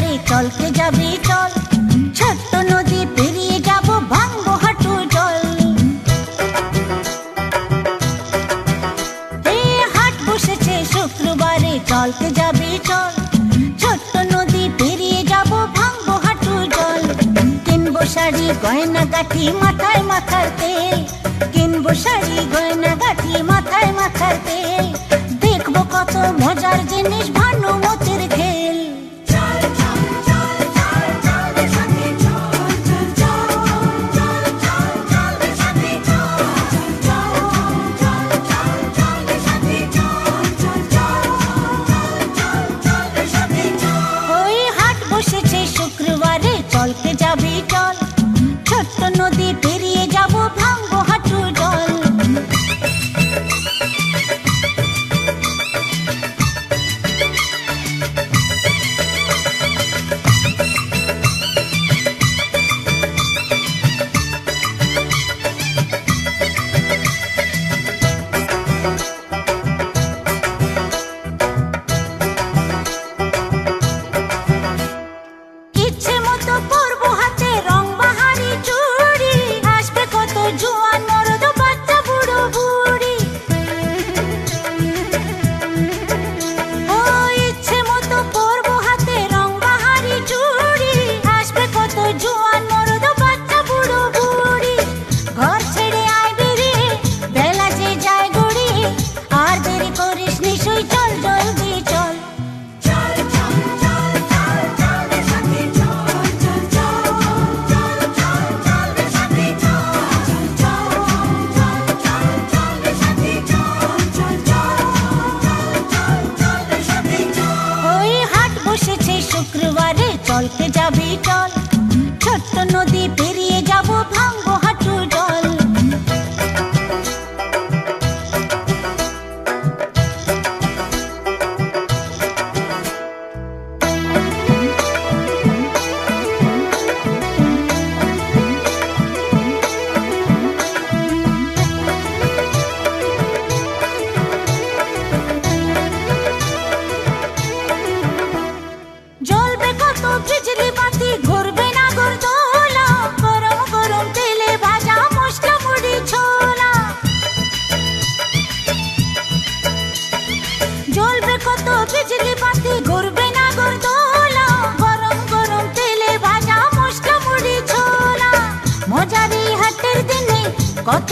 শুক্রবারে চলকে যাবি চল, ছোট্ট নদী পেরিয়ে যাব ভাঙবো হাঁটু জল। হাট বসেছে শুক্রবারে চলকে যাবি চল, ছোট্ট নদী পেরিয়ে যাব ভাঙবো হাঁটু জল। কিনবো শাড়ি গয়না গাঠি মাথায় মাথার তেল, কিনবো শাড়ি গয়না গাঠি মাথায় মাথার তেল। দেখবো কত মজার জিনিস ভানুমতির খেল। ওই হাট বসেছে শুক্রবারে চলকে যাবি চল, ছোট্ট নদী পেরিয়ে যাব ভাঙবো হাঁটু জল। ইচ্ছে মতো পরবো হাতে রং বাহারি চুড়ি, আসবে কত জোয়ান মরদ বাচ্চা বুড়ো বুড়ি। ও ইচ্ছে মতো পরবো হাতে রং বাহারি চুড়ি, আসবে কত জোয়ান মরদ বাচ্চা বুড়ো বুড়ি। ঘর ছেড়ে আয় বেরিয়ে বেলা যে যায় গড়িয়ে, আর দেরি করিস নিশুই চল জলদি চল। ওই হাট বসেছে শুক্রবারে চলকে যাবি চল, ছোট্ট নদী পেরিয়ে যাব ভাঙবো হাঁটু জল। জ্বলবে কত বিজলি বাতি ঘুরবে না গরদোলা, গরম গরম তেলে ভাজা মশলা মুড়ি ছোলা। জ্বলবে কত বিজলি বাতি ঘুরবে না গরদোলা, গরম গরম তেলে ভাজা মশলা মুড়ি ছোলা। মজারি হাটের দিনে কত